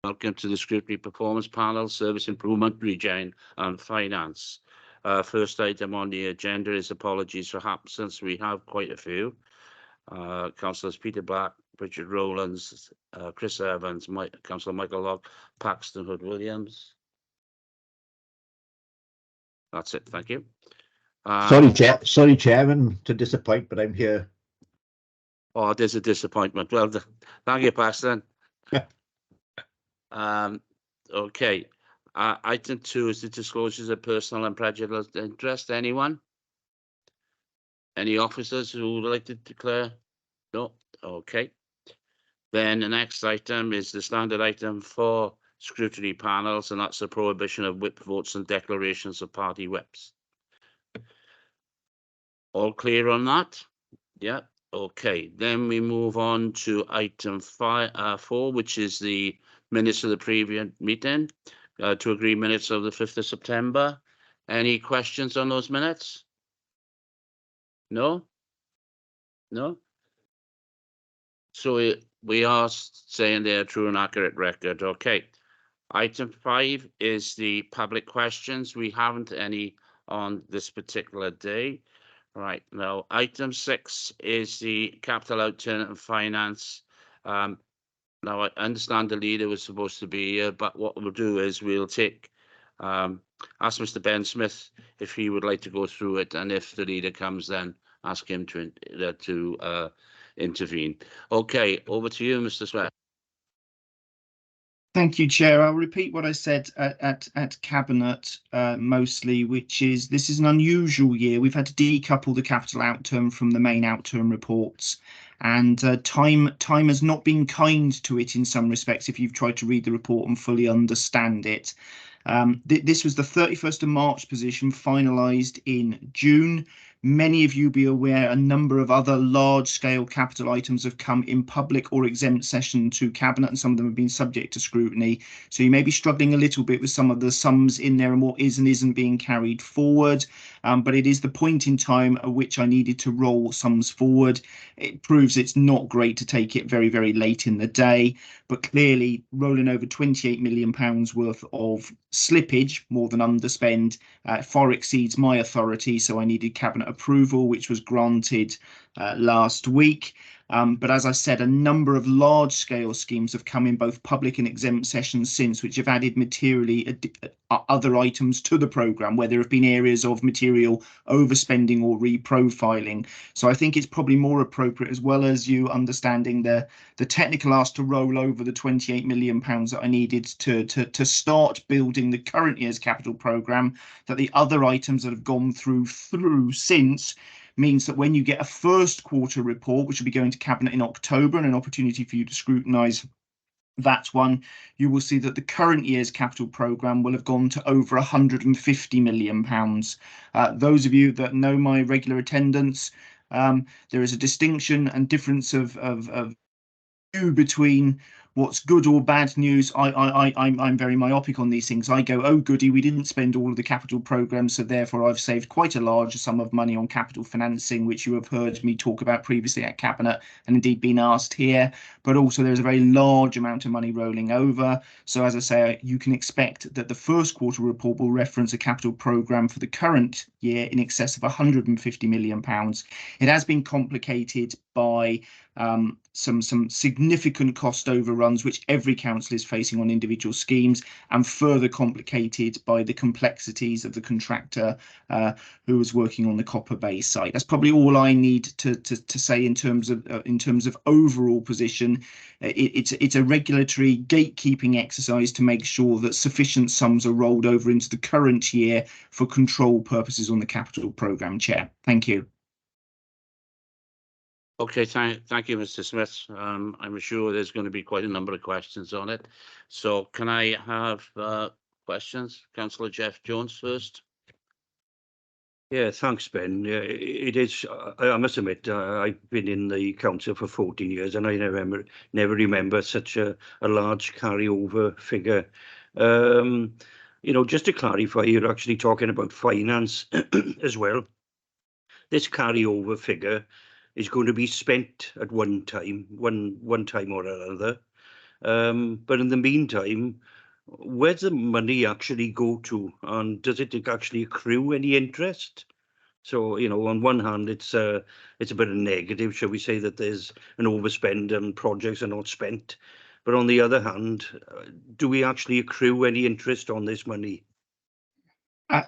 Welcome to the Scrutiny Performance Panel, Service Improvement, Regen and Finance. First item on the agenda is apologies for absence. We have quite a few. Councillors Peter Black, Richard Rowlands, Chris Evans, Councillor Michael Locke, Paxton Hood-Williams. That's it, thank you. Sorry, Chairman, to disappoint, but I'm here. Oh, there's a disappointment. Well, thank you, Paxton. Okay. Item 2 is the disclosures of personal and prejudiced interest. Anyone? Any officers who would like to declare? No? Okay. Then the next item is the standard item for scrutiny panels, and that's the prohibition of whip votes and declarations of party whips. All clear on that? Yeah. Okay. Then we move on to item 4, which is the minutes of the previous meeting, to agree minutes of the 5th of September. Any questions on those minutes? No? No? So we are saying they're true and accurate record. Okay. Item 5 is the public questions. We haven't any on this particular day. Right. Now, item 6 is the capital outturn and finance. Now, I understand the leader was supposed to be here, but what we'll do is we'll take, ask Mr. Ben Smith if he would like to go through it, and if the leader comes, then ask him to intervene. Okay, over to you, Mr. Smith. Thank you, Chair. I'll repeat what I said at Cabinet mostly, which is this is an unusual year. We've had to decouple the capital outturn from the main outturn reports, and time has not been kind to it in some respects if you've tried to read the report and fully understand it. This was the 31st of March position, finalised in June. Many of you be aware a number of other large-scale capital items have come in public or exempt session to Cabinet, and some of them have been subject to scrutiny. So you may be struggling a little bit with some of the sums in there and what is and isn't being carried forward. But it is the point in time at which I needed to roll sums forward. It proves it's not great to take it very, very late in the day, but clearly rolling over £28 million worth of slippage, more than underspend, far exceeds my authority. So I needed Cabinet approval, which was granted last week. But as I said, a number of large-scale schemes have come in both public and exempt sessions since, which have added materially other items to the programme, where there have been areas of material overspending or reprofiling. So I think it's probably more appropriate, as well as you understanding the technical ask to roll over the £28 million that I needed to start building the current year's capital programme, that the other items that have gone through since means that when you get a first quarter report, which will be going to Cabinet in October, and an opportunity for you to scrutinise that one, you will see that the current year's capital programme will have gone to over £150 million. Those of you that know my regular attendance, there is a distinction and difference of view between what's good or bad news. I'm very myopic on these things. I go, oh goody, we didn't spend all of the capital programme, so therefore I've saved quite a large sum of money on capital financing, which you have heard me talk about previously at Cabinet and indeed been asked here. But also there's a very large amount of money rolling over. So as I say, you can expect that the first quarter report will reference a capital programme for the current year in excess of £150 million. It has been complicated by some significant cost overruns, which every council is facing on individual schemes, and further complicated by the complexities of the contractor who was working on the Copper Bay site. That's probably all I need to say in terms of overall position. It's a regulatory gatekeeping exercise to make sure that sufficient sums are rolled over into the current year for control purposes on the capital programme, Chair. Thank you. Okay, thank you, Mr. Smith. I'm sure there's going to be quite a number of questions on it. So can I have questions? Councillor Jeff Jones first. Yeah, thanks, Ben. Yeah, it is. I must admit, I've been in the council for 14 years, and I never remember such a large carryover figure. You know, just to clarify, you're actually talking about finance as well. This carryover figure is going to be spent at one time or another. But in the meantime, where's the money actually go to, and does it actually accrue any interest? So, you know, on one hand, it's a bit of negative, shall we say, that there's an overspend and projects are not spent. But on the other hand, do we actually accrue any interest on this money?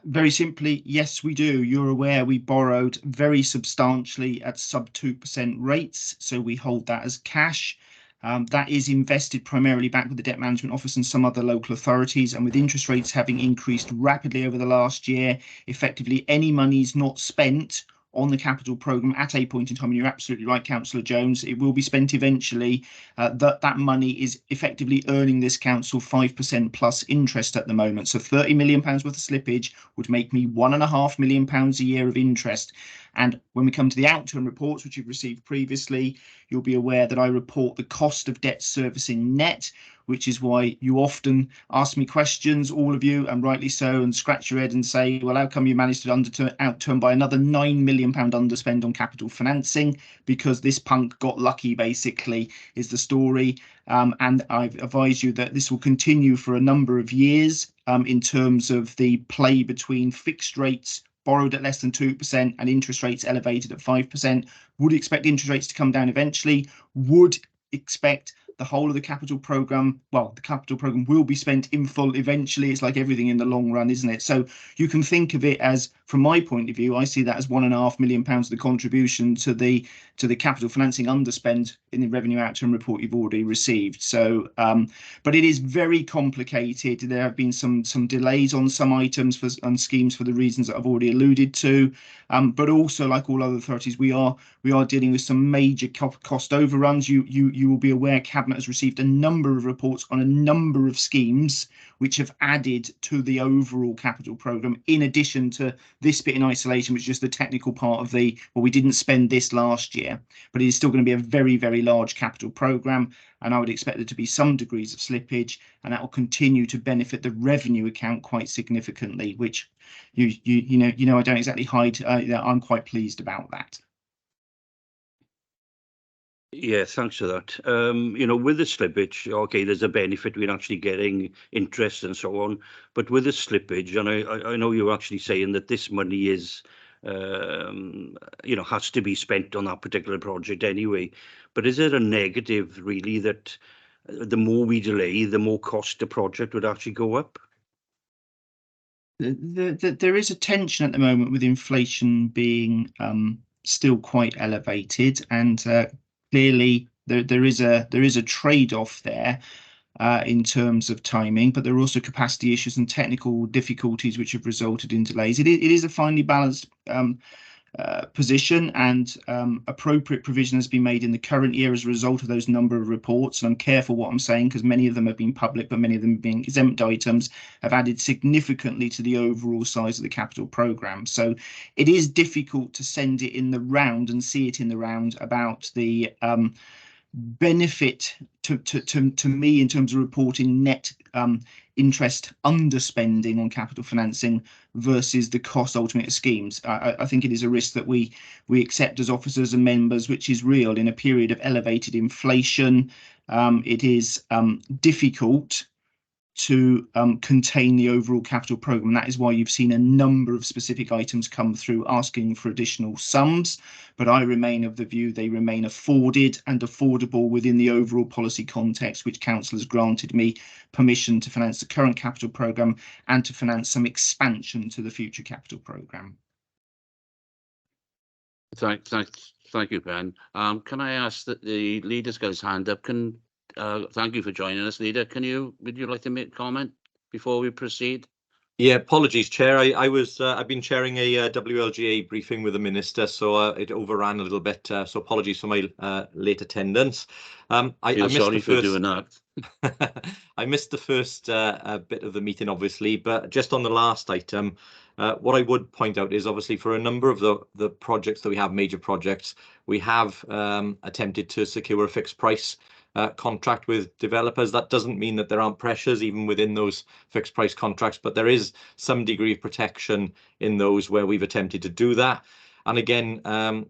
Very simply, yes, we do. You're aware we borrowed very substantially at sub 2% rates, so we hold that as cash. That is invested primarily back with the Debt Management Office and some other local authorities, and with interest rates having increased rapidly over the last year, effectively any money's not spent on the capital programme at a point in time, and you're absolutely right, Councillor Jones, it will be spent eventually. That money is effectively earning this council 5% plus interest at the moment. So £30 million worth of slippage would make me £1.5 million a year of interest. And when we come to the outturn reports, which you've received previously, you'll be aware that I report the cost of debt servicing net, which is why you often ask me questions, all of you, and rightly so, and scratch your head and say, well, how come you managed to outturn by another £9 million underspend on capital financing? Because this punk got lucky, basically, is the story. And I've advised you that this will continue for a number of years in terms of the play between fixed rates borrowed at less than 2% and interest rates elevated at 5%. Would expect interest rates to come down eventually. Would expect the whole of the capital programme, well, the capital programme will be spent in full eventually. It's like everything in the long run, isn't it? So you can think of it as, from my point of view, I see that as £1.5 million of the contribution to the capital financing underspend in the revenue outturn report you've already received. So, but it is very complicated. There have been some delays on some items on schemes for the reasons that I've already alluded to. But also, like all other authorities, we are dealing with some major cost overruns. You will be aware Cabinet has received a number of reports on a number of schemes which have added to the overall capital programme, in addition to this bit in isolation, which is just the technical part of the, well, we didn't spend this last year, but it is still going to be a very, very large capital programme, and I would expect there to be some degrees of slippage, and that will continue to benefit the revenue account quite significantly, which you know I don't exactly hide. I'm quite pleased about that. Yeah, thanks for that. You know, with the slippage, okay, there's a benefit with actually getting interest and so on. But with the slippage, and I know you're actually saying that this money is, you know, has to be spent on that particular project anyway. But is it a negative, really, that the more we delay, the more cost the project would actually go up? There is a tension at the moment with inflation being still quite elevated, and clearly there is a trade-off there in terms of timing, but there are also capacity issues and technical difficulties which have resulted in delays. It is a finely balanced position, and appropriate provision has been made in the current year as a result of those number of reports. And I'm careful what I'm saying, because many of them have been public, but many of them being exempt items have added significantly to the overall size of the capital programme. So it is difficult to send it in the round and see it in the round about the benefit to me in terms of reporting net interest underspending on capital financing versus the cost ultimate of schemes. I think it is a risk that we accept as officers and members, which is real in a period of elevated inflation. It is difficult to contain the overall capital programme. That is why you've seen a number of specific items come through asking for additional sums, but I remain of the view they remain afforded and affordable within the overall policy context, which Council has granted me permission to finance the current capital programme and to finance some expansion to the future capital programme. Thank you, Ben. Can I ask that the leader's got his hand up? Thank you for joining us, leader. Would you like to make a comment before we proceed? Yeah, apologies, Chair. I've been chairing a WLGA briefing with the Minister, so it overran a little bit. So apologies for my late attendance. I missed sorry the for first, doing that. I missed the first bit of the meeting, obviously, but just on the last item, what I would point out is obviously for a number of the projects that we have, major projects, we have attempted to secure a fixed price contract with developers. That doesn't mean that there aren't pressures even within those fixed price contracts, but there is some degree of protection in those where we've attempted to do that. And again,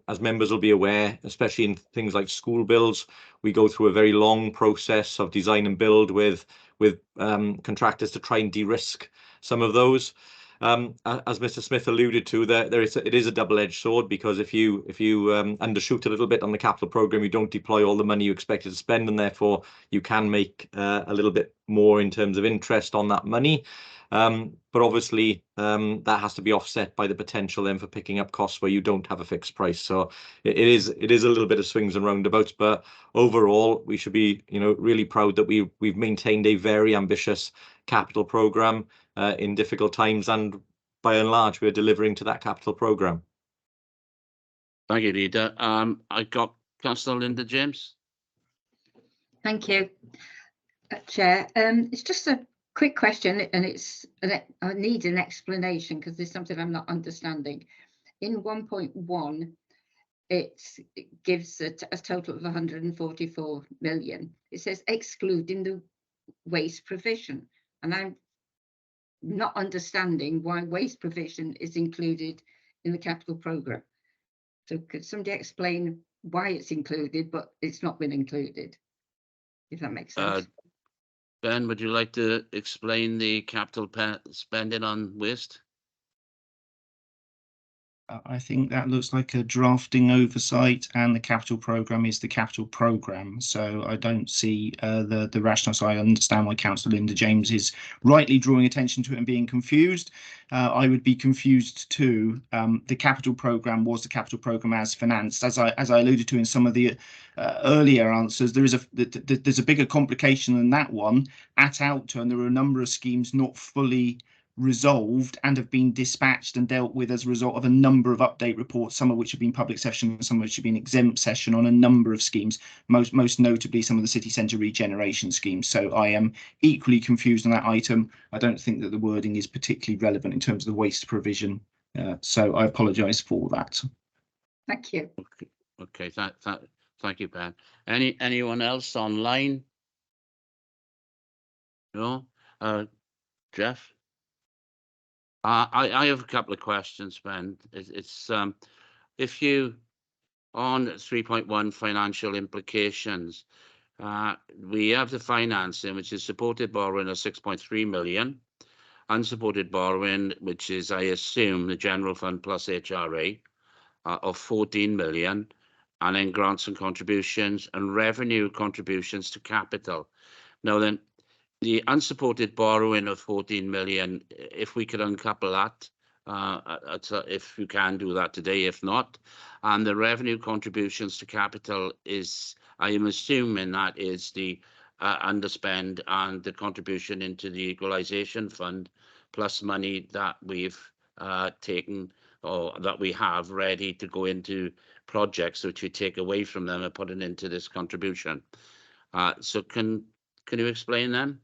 as members will be aware, especially in things like school builds, we go through a very long process of design and build with contractors to try and de-risk some of those. As Mr. Smith alluded to, it is a double-edged sword, because if you undershoot a little bit on the capital program, you don't deploy all the money you expected to spend, and therefore you can make a little bit more in terms of interest on that money. But obviously that has to be offset by the potential then for picking up costs where you don't have a fixed price. So it is a little bit of swings and roundabouts, but overall we should be, you know, really proud that we've maintained a very ambitious capital program in difficult times, and by and large we're delivering to that capital program. Thank you, Leader. I got Councillor Linda James. Thank you, Chair. It's just a quick question, and I need an explanation because there's something I'm not understanding. In 1.1, it gives a total of 144 million. It says excluding the waste provision, and I'm not understanding why waste provision is included in the capital programme. So could somebody explain why it's included, but it's not been included, if that makes sense? Ben, would you like to explain the capital spending on waste? I think that looks like a drafting oversight, and the capital programme is the capital programme. So I don't see the rationale. So I understand why Councillor Linda James is rightly drawing attention to it and being confused. I would be confused too. The capital programme was the capital programme as financed. As I alluded to in some of the earlier answers, there's a bigger complication than that one. At outturn, there are a number of schemes not fully resolved and have been dispatched and dealt with as a result of a number of update reports, some of which have been public session, some of which have been exempt session on a number of schemes, most notably some of the city centre regeneration schemes. So I am equally confused on that item. I don't think that the wording is particularly relevant in terms of the waste provision, so I apologise for that. Thank you. Okay, thank you, Ben. Anyone else online? No? Jeff? I have a couple of questions, Ben. It's if you, on 3.1 financial implications, we have the financing, which is supported borrowing of 6.3 million, unsupported borrowing, which is, I assume, the general fund plus HRA, of 14 million, and then grants and contributions and revenue contributions to capital. Now then, the unsupported borrowing of 14 million, if we could uncouple that, if you can do that today, if not, and the revenue contributions to capital is, I am assuming that is the underspend and the contribution into the equalisation fund, plus money that we've taken or that we have ready to go into projects which we take away from them and put it into this contribution. So can you explain them?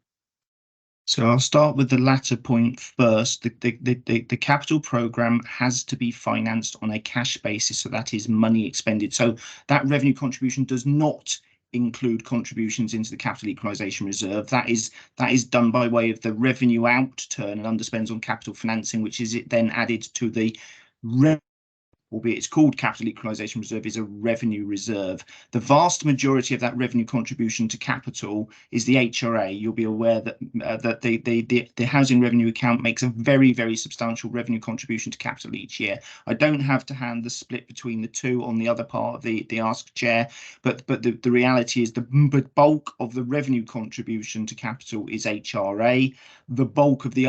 So I'll start with the latter point first. The capital programme has to be financed on a cash basis, so that is money expended. So that revenue contribution does not include contributions into the capital equalisation reserve. That is done by way of the revenue outturn and underspends on capital financing, which is it then added to the albeit it's called capital equalisation reserve, is a revenue reserve. The vast majority of that revenue contribution to capital is the HRA. You'll be aware that the housing revenue account makes a very, very substantial revenue contribution to capital each year. I don't have to hand the split between the two on the other part of the Ask Chair, but the reality is the bulk of the revenue contribution to capital is HRA. The bulk of the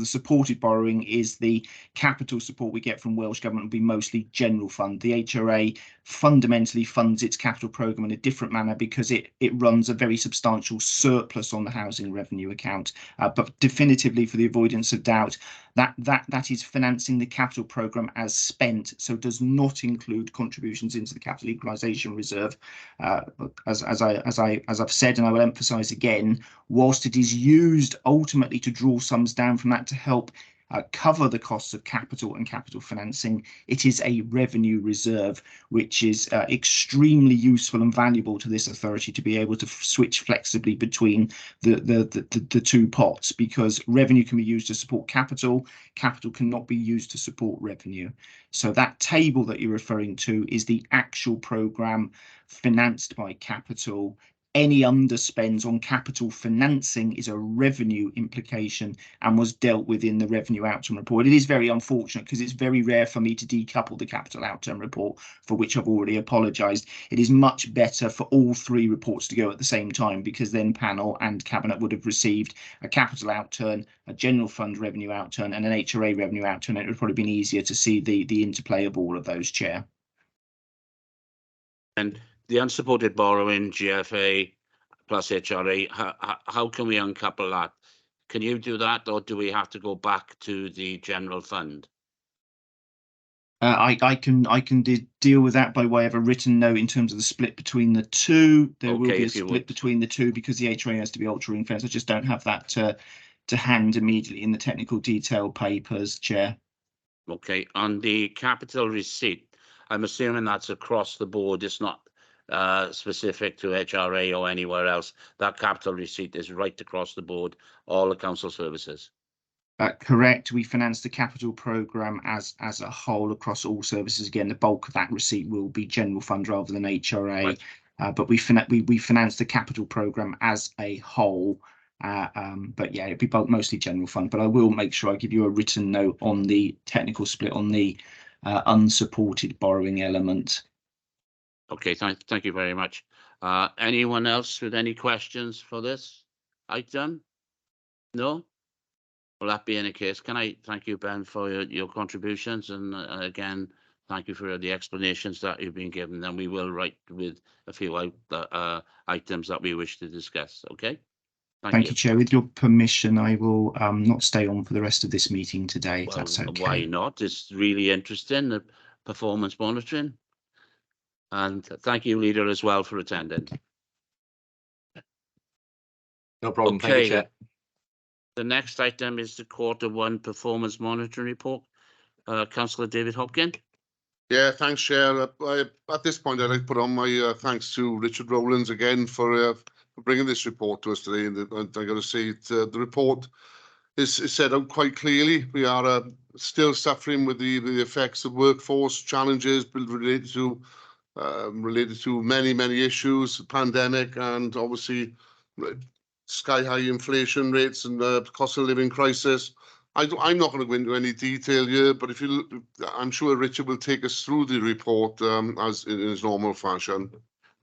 supported borrowing is the capital support we get from Welsh Government, will be mostly general fund. The HRA fundamentally funds its capital programme in a different manner because it runs a very substantial surplus on the housing revenue account. But definitively, for the avoidance of doubt, that is financing the capital programme as spent, so does not include contributions into the capital equalisation reserve. As I've said, and I will emphasise again, whilst it is used ultimately to draw sums down from that to help cover the costs of capital and capital financing. It is a revenue reserve, which is extremely useful and valuable to this authority to be able to switch flexibly between the two pots, because revenue can be used to support capital, capital cannot be used to support revenue. So that table that you're referring to is the actual programme financed by capital. Any underspends on capital financing is a revenue implication and was dealt with in the revenue outturn report. It is very unfortunate because it's very rare for me to decouple the capital outturn report, for which I've already apologised. It is much better for all three reports to go at the same time, because then panel and cabinet would have received a capital outturn, a general fund revenue outturn and an HRA revenue outturn. It would probably been easier to see the interplay of all of those, Chair. And the unsupported borrowing, GFA plus HRA, how can we uncouple that? Can you do that, or do we have to go back to the general fund? I can deal with that by way of a written note in terms of the split between the two. There will be a split between the two because the HRA has to be ultra ring fenced. I just don't have that to hand immediately in the technical detail papers, Chair. Okay, on the capital receipt, I'm assuming that's across the board. It's not specific to HRA or anywhere else. That capital receipt is right across the board, all the council services. Correct. We finance the capital programme as a whole across all services. Again, the bulk of that receipt will be general fund rather than HRA, right. But we finance the capital programme as a whole. But yeah, it'd be mostly general fund. But I will make sure I give you a written note on the technical split on the unsupported borrowing element. Okay, thank you very much. Anyone else with any questions for this item? No? Well, that being the case, can I thank you, Ben, for your contributions, and again, thank you for the explanations that you've been given. And we will write with a few items that we wish to discuss. Okay. Thank you, Chair. With your permission, I will not stay on for the rest of this meeting today. Well, if that's okay. Why not? It's really interesting, the performance monitoring. And thank you, Leader, as well, for attending. No problem. Okay. Thank you, Chair. The next item is the Q1 performance monitoring report. Councillor David Hopkins. Yeah, thanks, Chair. At this point, I'd like to put on my thanks to Richard Rowlands again for bringing this report to us today. And I got to say, the report is set out quite clearly. We are still suffering with the effects of workforce challenges related to many issues, pandemic, and obviously sky-high inflation rates and cost of living crisis. I'm not going to go into any detail here, but I'm sure Richard will take us through the report as in his normal fashion.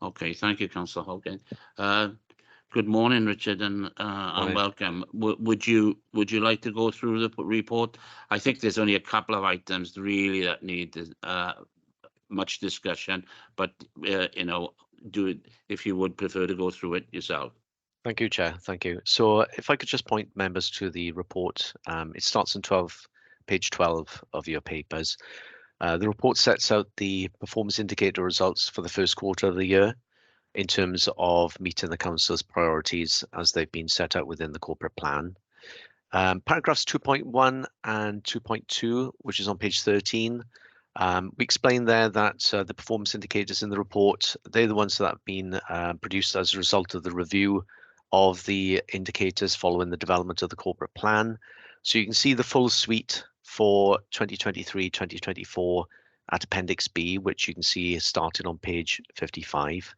Okay, thank you, Councillor Hogan. Good morning, Richard, and welcome. Would you like to go through the report? I think there's only a couple of items really that need much discussion, but you know, do it if you would prefer to go through it yourself. Thank you, Chair. Thank you. So if I could just point members to the report, it starts on page 12 of your papers. The report sets out the performance indicator results for the first quarter of the year in terms of meeting the Council's priorities as they've been set out within the corporate plan. Paragraphs 2.1 and 2.2, which is on page 13, we explain there that the performance indicators in the report, they're the ones that have been produced as a result of the review of the indicators following the development of the corporate plan. So you can see the full suite for 2023-2024 at Appendix B, which you can see started on page 55.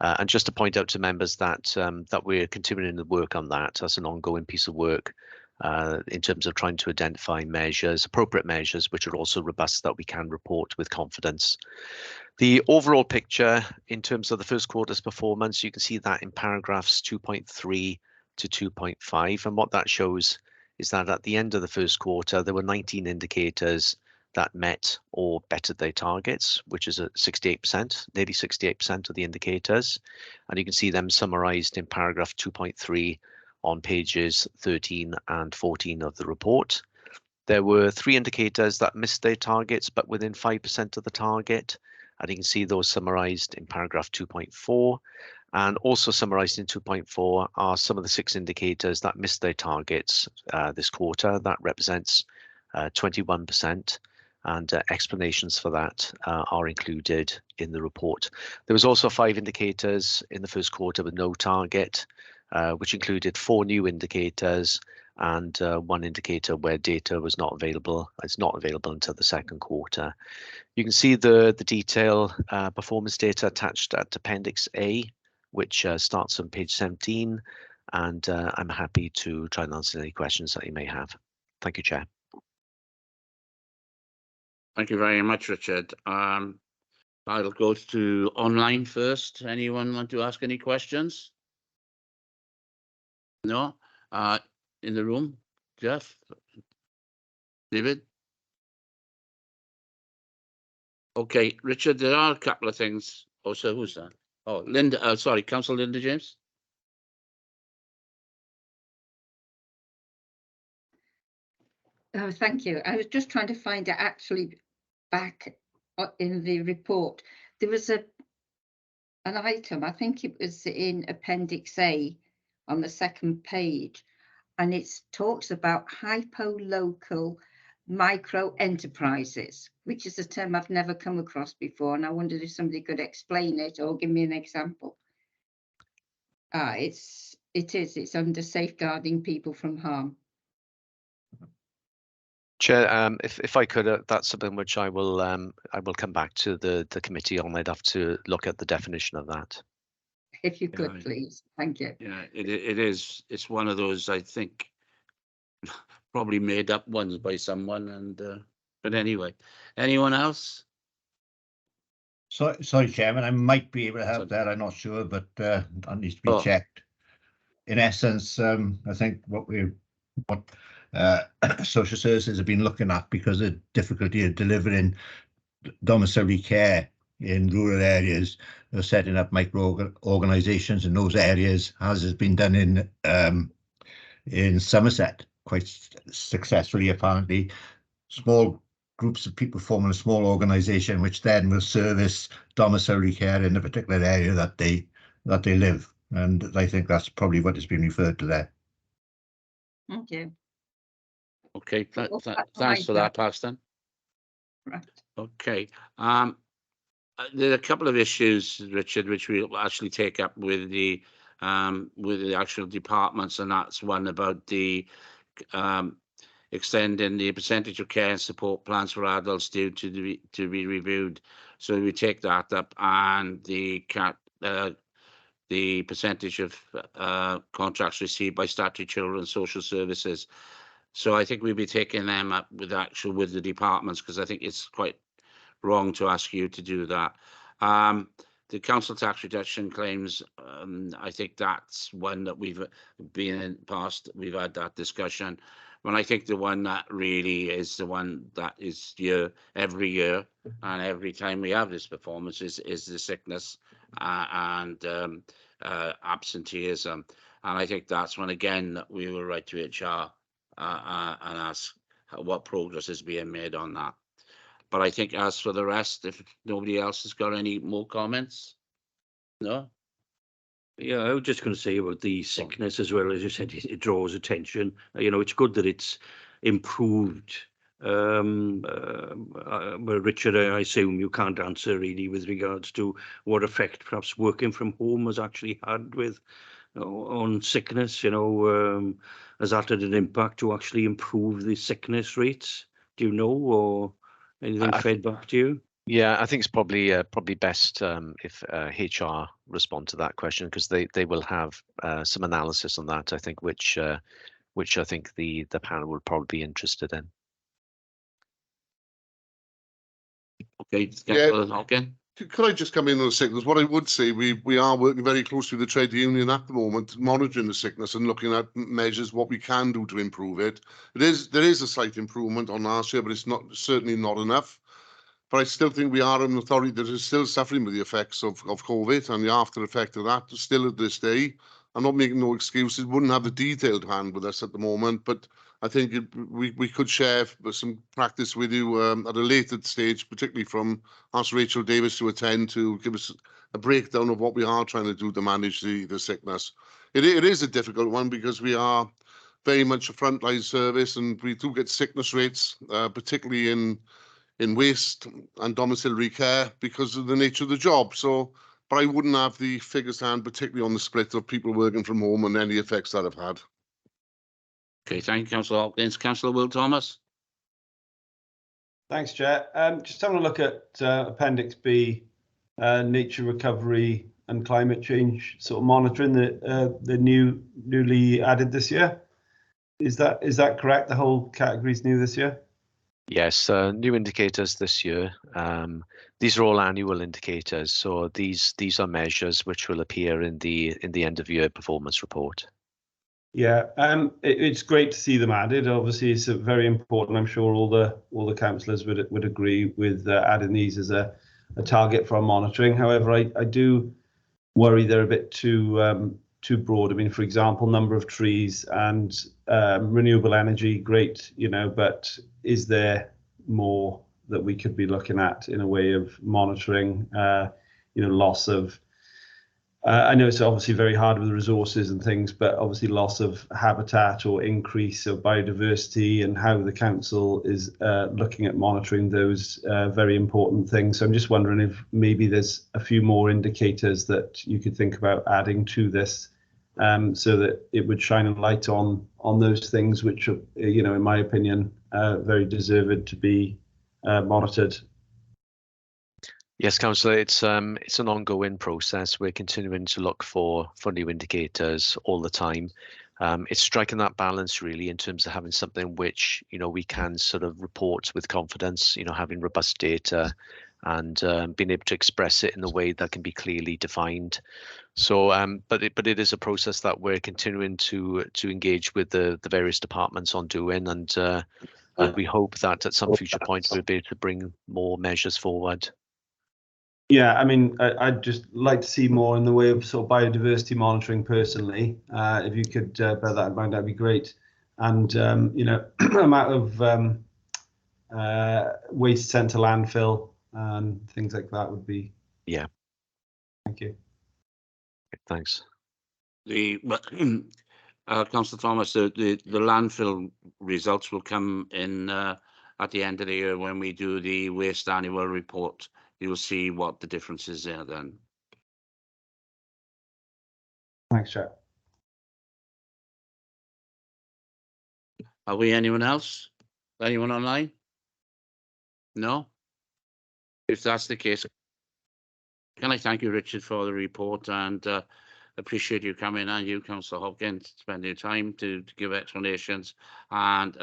And just to point out to members that that we're continuing the work on that. That's an ongoing piece of work in terms of trying to identify measures, appropriate measures, which are also robust that we can report with confidence. The overall picture in terms of the first quarter's performance, you can see that in paragraphs 2.3 to 2.5. And what that shows is that at the end of the first quarter, there were 19 indicators that met or bettered their targets, which is at 68%, nearly 68% of the indicators. And you can see them summarized in paragraph 2.3 on pages 13 and 14 of the report. There were 3 indicators that missed their targets, but within 5% of the target. And you can see those summarized in paragraph 2.4. And also summarized in 2.4 are some of the 6 indicators that missed their targets this quarter. That represents 21%, and explanations for that are included in the report. There was also 5 indicators in the first quarter with no target, which included 4 new indicators and 1 indicator where data was not available. It's not available until the second quarter. You can see the detail performance data attached at Appendix A, which starts on page 17, and I'm happy to try and answer any questions that you may have. Thank you, Chair. Thank you very much, Richard. I'll go to online first. Anyone want to ask any questions? No? In the room? Jeff? David? Okay, Richard, there are a couple of things. Oh, so who's that? Oh, Linda, sorry, Councillor Linda James? Oh, thank you. I was just trying to find it actually back in the report. There was an item, I think it was in Appendix A on the second page, and it talks about hypo-local micro enterprises, which is a term I've never come across before, and I wondered if somebody could explain it or give me an example. It's under safeguarding people from harm. Chair, if I could, that's something which I will come back to the committee on. I'd have to look at the definition of that. If you could, please. Thank you. Yeah, it is. It's one of those, I think, probably made up ones by someone. And but anyway, anyone else? Sorry, Chairman, I might be able to help there. I'm not sure, but that needs to be checked. In essence, I think what social services have been looking at, because of difficulty of delivering domiciliary care in rural areas, are setting up micro organisations in those areas, as has been done in Somerset quite successfully, apparently. Small groups of people forming a small organisation, which then will service domiciliary care in the particular area that they live. And I think that's probably what has been referred to there. Thank you. Okay, thanks for that, Paxton. Right. Okay. There are a couple of issues, Richard, which we'll actually take up with the actual departments, and that's one about the extending the percentage of care and support plans for adults due to be reviewed. So we take that up, and the percentage of contracts received by statutory children's social services. So I think we'll be taking them up with the departments, because I think it's quite wrong to ask you to do that. The council tax reduction claims, I think that's one that we've been in past. We've had that discussion. But I think the one that really is the one that is every year and every time we have this performance is the sickness and absenteeism. And I think that's when, again, that we will write to HR and ask what progress is being made on that. But I think as for the rest, if nobody else has got any more comments, no? Yeah, I was just going to say about the sickness as well. As you said, it draws attention. You know, it's good that it's improved. Well, Richard, I assume you can't answer really with regards to what effect perhaps working from home has actually had on sickness. You know, has that had an impact to actually improve the sickness rates? Do you know, or anything fed back to you? Yeah, I think it's probably best if HR respond to that question, because they will have some analysis on that, I think, which I think the panel will probably be interested in. Okay, yeah. Could I just come in on the sickness? What I would say, we are working very closely with the trade union at the moment, monitoring the sickness and looking at measures, what we can do to improve it. There is a slight improvement on last year, but it's certainly not enough. But I still think we are an authority that is still suffering with the effects of COVID and the after effect of that still at this day. I'm not making no excuses, wouldn't have the detailed hand with us at the moment, but I think we could share some practice with you at a later stage, particularly from ask Rachel Davis to attend to give us a breakdown of what we are trying to do to manage the sickness. It is a difficult one, because we are very much a frontline service, and we do get sickness rates, particularly in waste and domiciliary care because of the nature of the job. So, but I wouldn't have the figures to hand, particularly on the split of people working from home and any effects that have had. Okay, thank you, Councillor Hopkins. Councillor Will Thomas. Thanks, Chair. Just having a look at Appendix B, nature recovery and climate change sort of monitoring, the newly added this year. Is that correct? The whole category is new this year? Yes, new indicators this year. These are all annual indicators, so these are measures which will appear in the end of year performance report. Yeah, it's great to see them added. Obviously, it's very important. I'm sure all the councillors would agree with adding these as a target for our monitoring. However, I do worry they're a bit too broad. I mean, for example, number of trees and renewable energy, great, but is there more that we could be looking at in a way of monitoring? Loss of I know it's obviously very hard with resources and things, but obviously loss of habitat or increase of biodiversity, and how the council is looking at monitoring those very important things. So I'm just wondering if maybe there's a few more indicators that you could think about adding to this, so that it would shine a light on those things which are, in my opinion, very deserved to be monitored. Yes, Councillor, it's an ongoing process. We're continuing to look for new indicators all the time. It's striking that balance really in terms of having something which we can sort of report with confidence, having robust data and being able to express it in a way that can be clearly defined. So, but it is a process that we're continuing to engage with the various departments on doing, and we hope that at some future point we'll be able to bring more measures forward. Yeah, I mean, I'd just like to see more in the way of sort of biodiversity monitoring personally. If you could bear that in mind, that'd be great. And, amount of waste sent to landfill and things like that would be. Yeah. Thank you. Thanks. Councillor Thomas, the landfill results will come in at the end of the year when we do the waste annual report. You'll see what the difference is there then. Thanks, Chair. Are we anyone else? Anyone online? No? If that's the case, can I thank you, Richard, for the report, and appreciate you coming, and you, Councillor Hopkins, spending your time to give explanations and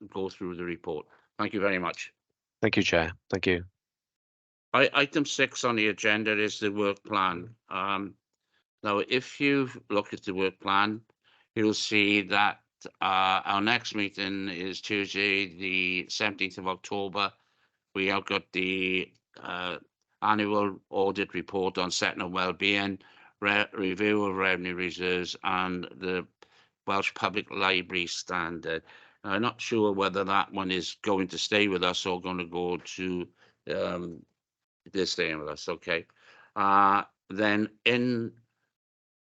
go through the report. Thank you very much. Thank you, Chair. Thank you. Item 6 on the agenda is the work plan. Now, if you look at the work plan, you'll see that our next meeting is Tuesday, the 17th of October. We have got the annual audit report on setting of wellbeing, review of revenue reserves, and the Welsh Public Library Standard. Now, I'm not sure whether that one is going to stay with us or going to go to they're staying with us, okay. Then in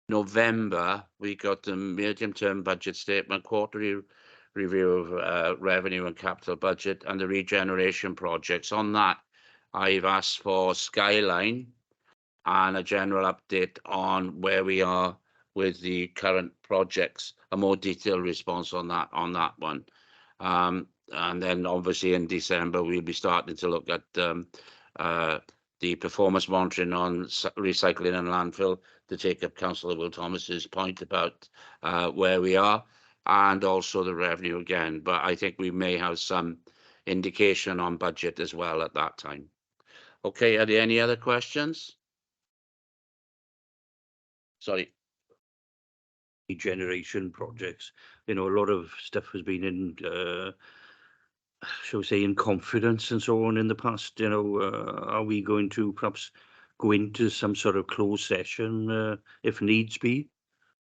November, we got the medium-term budget statement, quarterly review of revenue and capital budget, and the regeneration projects. On that, I've asked for Skyline and a general update on where we are with the current projects, a more detailed response on that one. And then obviously in December, we'll be starting to look at the performance monitoring on recycling and landfill, to take up Councillor Will Thomas's point about where we are, and also the revenue again. But I think we may have some indication on budget as well at that time. Okay, are there any other questions? Sorry. Regeneration projects. A lot of stuff has been in shall we say, in confidence and so on in the past. Are we going to perhaps go into some sort of closed session if needs be?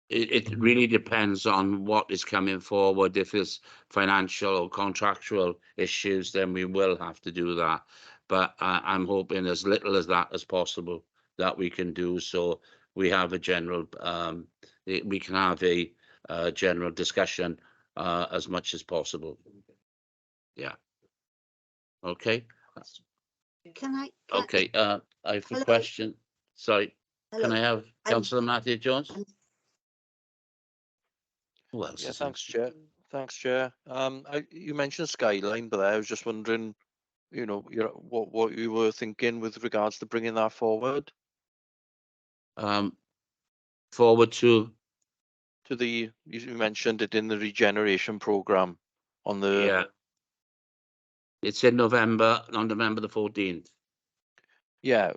It really depends on what is coming forward. If it's financial or contractual issues, then we will have to do that. But I'm hoping as little as that as possible that we can do, so we have a general we can have a general discussion as much as possible. Yeah. Okay. Can Okay. I have a Hello? question. Sorry. Can hello. I have Councillor Matthew Jones? I'm- Who else Yeah, is thanks, Chair. Thanks, Chair. You mentioned Skyline, but I was just wondering, what you were thinking with regards to bringing that forward Forward to, to you mentioned it in the regeneration program on the. yeah. It's in November, on November the 14th. Yeah,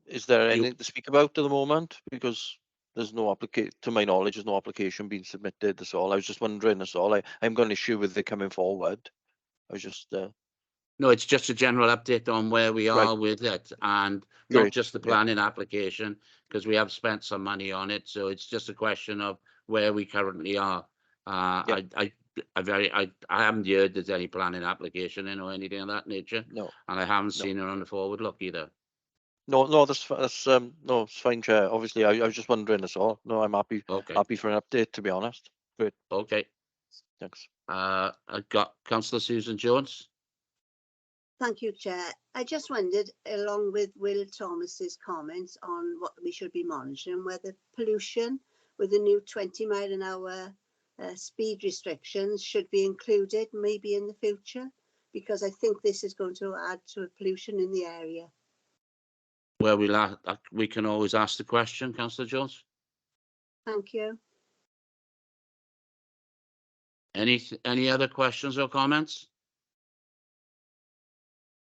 is there You- anything to speak about at the moment? Because there's no application, to my knowledge, there's no application being submitted. That's all. I was just wondering. That's all. I'm got an issue with it coming forward. I was just. No, it's just a general update on where we Right. are with it, and not Great, just the yeah. planning application, because we have spent some money on it. So it's just a question of where we currently are. Yeah. I haven't heard there's any planning application in or anything of that nature, No. and I haven't No. seen it on the forward look either. No, that's no, it's fine, Chair. Obviously, I was just wondering. That's all. No, I'm happy Okay, for an update. To be honest. Great. okay. Thanks. I've got Councillor Susan Jones. Thank you, Chair. I just wondered, along with Will Thomas's comments on what we should be monitoring, whether pollution with the new 20-mile-an-hour speed restrictions should be included maybe in the future, because I think this is going to add to pollution in the area. Where we can always ask the question, Councillor Jones. Thank you. Any other questions or comments?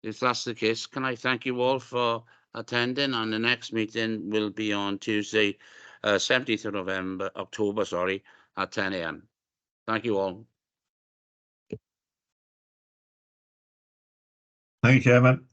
If that's the case, can I thank you all for attending, and the next meeting will be on Tuesday, 17th of October, sorry, at 10 a.m. Thank you all. Thank you, Chairman.